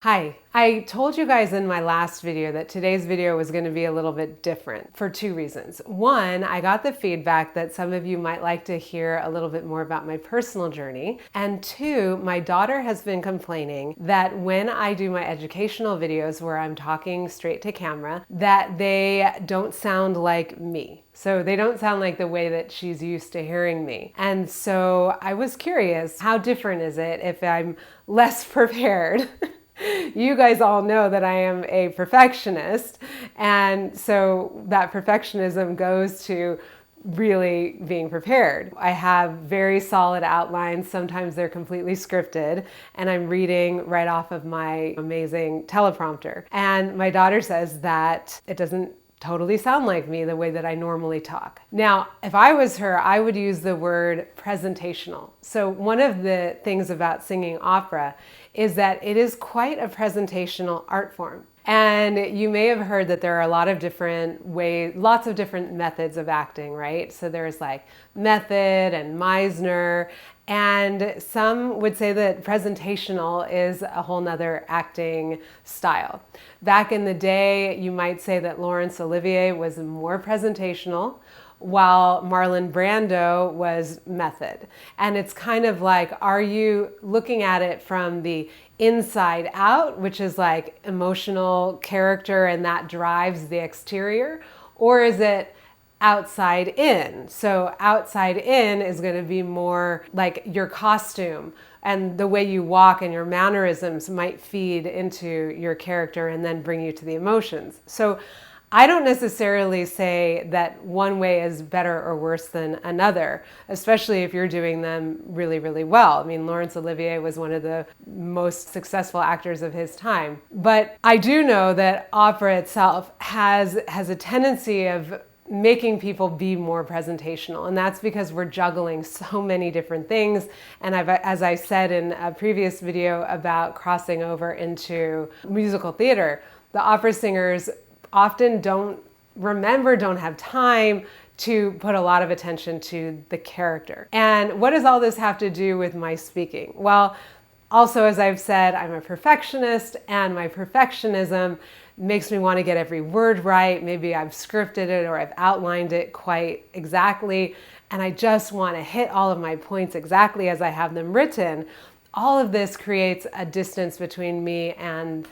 Hi, I told you guys in my last video that today's video was going to be a little bit different for two reasons. One, I got the feedback that some of you might like to hear a little bit more about my personal journey. And two, my daughter has been complaining that when I do my educational videos where I'm talking straight to camera, that they don't sound like me. So they don't sound like the way that she's used to hearing me. And so I was curious, how different is it if I'm less prepared? You guys all know that I am a perfectionist, and so that perfectionism goes to really being prepared. I have very solid outlines. Sometimes they're completely scripted, and I'm reading right off of my amazing teleprompter. And my daughter says that it doesn't totally sound like me the way that I normally talk. Now, if I was her, I would use the word presentational. So one of the things about singing opera is that it is quite a presentational art form. And you may have heard that there are a lot of different ways, lots of different methods of acting, right? So there's like method and Meisner, and some would say that presentational is a whole nother acting style. Back in the day, you might say that Laurence Olivier was more presentational, while Marlon Brando was method. And it's kind of like, are you looking at it from the inside out, which is like emotional character and that drives the exterior, or is it outside in? So outside in is going to be more like your costume and the way you walk and your mannerisms might feed into your character and then bring you to the emotions. So I don't necessarily say that one way is better or worse than another, especially if you're doing them really, really well. I mean, Laurence Olivier was one of the most successful actors of his time. But I do know that opera itself has a tendency of making people be more presentational. And that's because we're juggling so many different things. And as I said in a previous video about crossing over into musical theater, the opera singers often don't have time to put a lot of attention to the character. And what does all this have to do with my speaking? Well, also, as I've said, I'm a perfectionist, and my perfectionism makes me want to get every word right. Maybe I've scripted it or I've outlined it quite exactly, and I just want to hit all of my points exactly as I have them written. All of this creates a distance between me and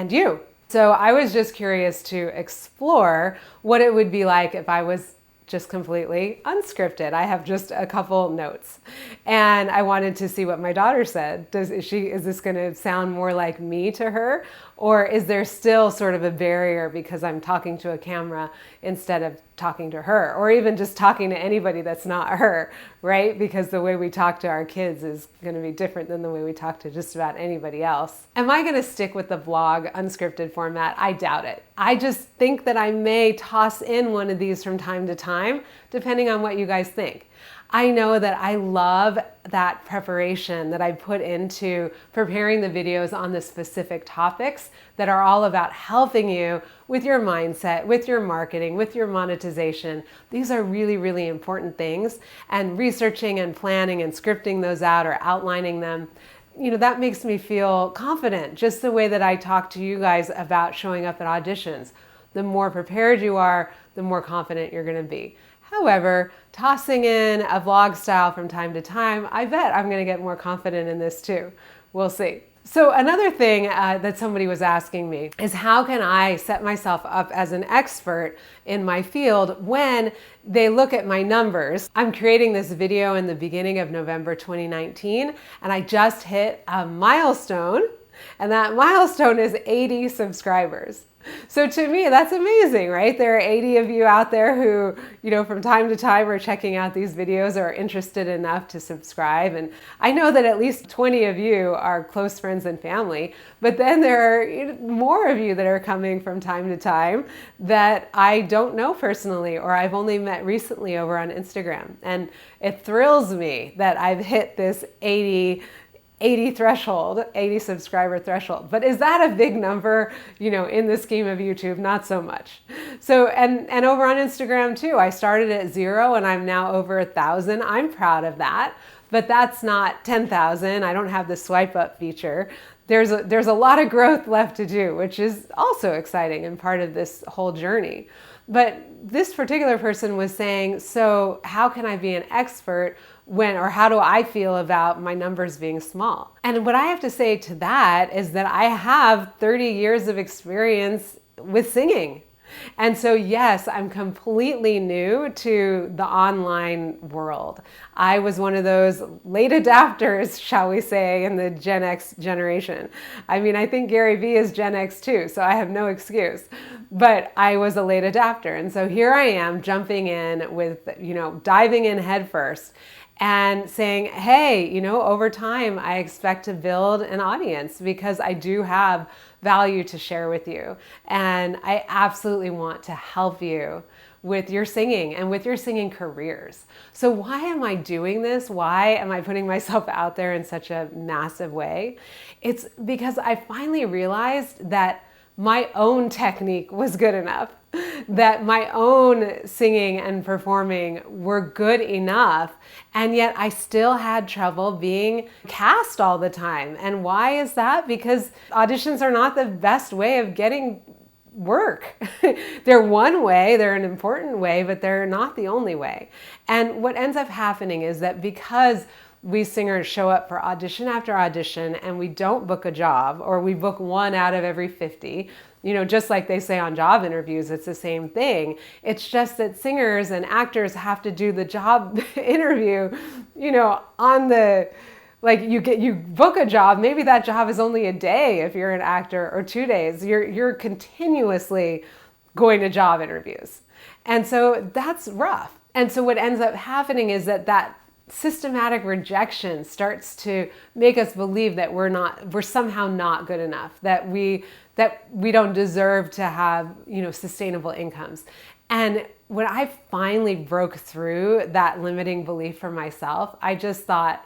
you. So I was just curious to explore what it would be like if I was just completely unscripted. I have just a couple notes, and I wanted to see what my daughter said. Is this going to sound more like me to her, or is there still sort of a barrier because I'm talking to a camera instead of talking to her, or even just talking to anybody that's not her, right? Because the way we talk to our kids is going to be different than the way we talk to just about anybody else. Am I going to stick with the vlog unscripted format? I doubt it. I just think that I may toss in one of these from time to time, depending on what you guys think. I know that I love that preparation that I put into preparing the videos on the specific topics that are all about helping you with your mindset, with your marketing, with your monetization. These are really, really important things, and researching and planning and scripting those out or outlining them, that makes me feel confident, just the way that I talk to you guys about showing up at auditions. The more prepared you are, the more confident you're going to be. However, tossing in a vlog style from time to time, I bet I'm going to get more confident in this too. We'll see. So another thing that somebody was asking me is, how can I set myself up as an expert in my field when they look at my numbers? I'm creating this video in the beginning of November 2019, and I just hit a milestone, and that milestone is 80 subscribers. So to me, that's amazing, right? There are 80 of you out there who, from time to time are checking out these videos or are interested enough to subscribe. And I know that at least 20 of you are close friends and family, but then there are more of you that are coming from time to time that I don't know personally, or I've only met recently over on Instagram. And it thrills me that I've hit this 80 threshold, 80 subscriber threshold. But is that a big number, in the scheme of YouTube? Not so much. So, and over on Instagram too, I started at 0 and I'm now over 1,000. I'm proud of that, but that's not 10,000. I don't have the swipe up feature. there's a lot of growth left to do, which is also exciting and part of this whole journey. But this particular person was saying, so how can I be an expert or how do I feel about my numbers being small? And what I have to say to that is that I have 30 years of experience with singing. And so, yes, I'm completely new to the online world. I was one of those late adapters, shall we say, in the Gen X generation. I mean, I think Gary Vee is Gen X too, so I have no excuse. But I was a late adapter. And so here I am jumping in with, diving in head first and saying, hey, over time, I expect to build an audience because I do have value to share with you. And I absolutely want to help you with your singing and with your singing careers. So why am I doing this? Why am I putting myself out there in such a massive way? It's because I finally realized that my own technique was good enough, that my own singing and performing were good enough, and yet I still had trouble being cast all the time. And why is that? Because auditions are not the best way of getting work. They're one way, they're an important way, but they're not the only way. And what ends up happening is that because we singers show up for audition after audition and we don't book a job, or we book one out of every 50, just like they say on job interviews, it's the same thing. It's just that singers and actors have to do the job interview, on the, you book a job, maybe that job is only a day if you're an actor, or 2 days. You're continuously going to job interviews. And so that's rough. And so what ends up happening is that systematic rejection starts to make us believe that we're somehow not good enough, that we don't deserve to have, sustainable incomes. And when I finally broke through that limiting belief for myself, I just thought,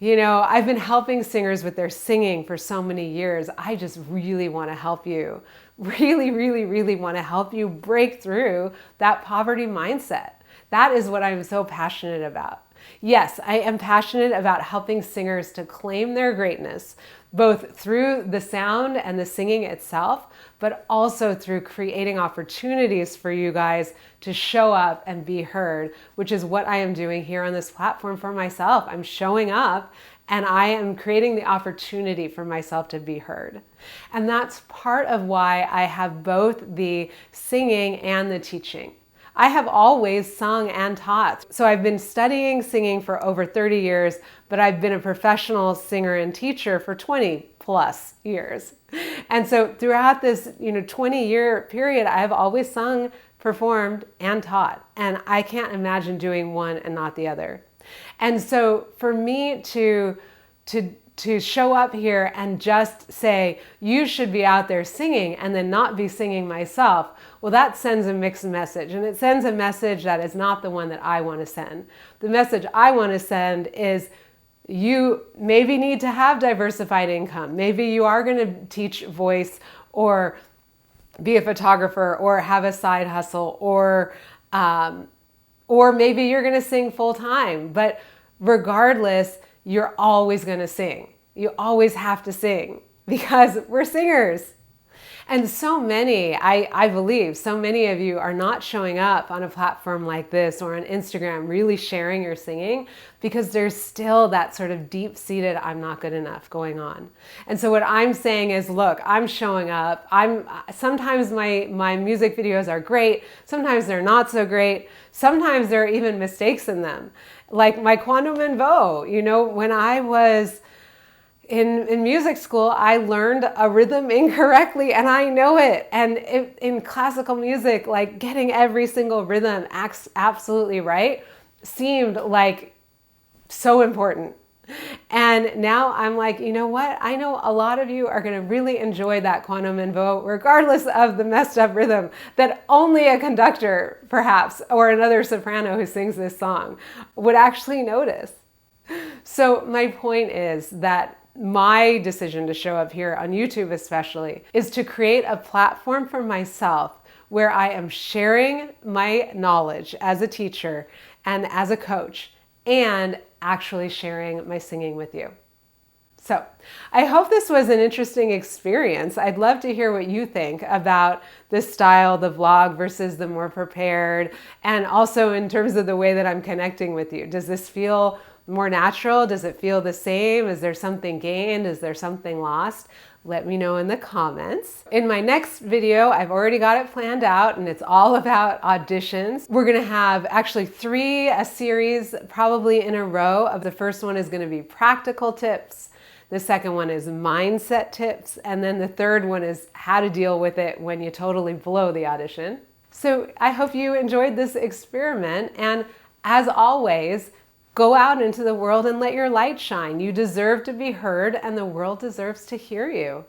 I've been helping singers with their singing for so many years. I just really want to help you. Really, really, really want to help you break through that poverty mindset. That is what I'm so passionate about. Yes, I am passionate about helping singers to claim their greatness, both through the sound and the singing itself, but also through creating opportunities for you guys to show up and be heard, which is what I am doing here on this platform for myself. I'm showing up and I am creating the opportunity for myself to be heard. And that's part of why I have both the singing and the teaching. I have always sung and taught. So I've been studying singing for over 30 years, but I've been a professional singer and teacher for 20 plus years. And so throughout this 20-year period, I've always sung, performed, and taught. And I can't imagine doing one and not the other. And so for me to show up here and just say, you should be out there singing, and then not be singing myself, well, that sends a mixed message. And it sends a message that is not the one that I want to send. The message I want to send is, you maybe need to have diversified income. Maybe you are going to teach voice, or be a photographer, or have a side hustle, or maybe you're going to sing full time. But regardless, you're always going to sing. You always have to sing because we're singers. And so many, I believe, so many of you are not showing up on a platform like this or on Instagram really sharing your singing because there's still that sort of deep-seated I'm not good enough going on. And so what I'm saying is, look, I'm showing up. Sometimes my music videos are great. Sometimes they're not so great. Sometimes there are even mistakes in them. Like my Quando Menvo, when I was in music school, I learned a rhythm incorrectly, and I know it. And in classical music, like getting every single rhythm absolutely right seemed like so important. And now I'm like, you know what? I know a lot of you are going to really enjoy that Quando Menvo, regardless of the messed up rhythm that only a conductor, perhaps, or another soprano who sings this song would actually notice. So my point is that my decision to show up here on YouTube especially is to create a platform for myself where I am sharing my knowledge as a teacher and as a coach, and actually sharing my singing with you. So I hope this was an interesting experience. I'd love to hear what you think about this style, the vlog versus the more prepared, and also in terms of the way that I'm connecting with you. Does this feel more natural? Does it feel the same? Is there something gained? Is there something lost? Let me know in the comments. In my next video, I've already got it planned out, and it's all about auditions. We're gonna have actually a series probably in a row. The first one is gonna be practical tips. The second one is mindset tips. And then the third one is how to deal with it when you totally blow the audition. So I hope you enjoyed this experiment. And as always, go out into the world and let your light shine. You deserve to be heard, and the world deserves to hear you.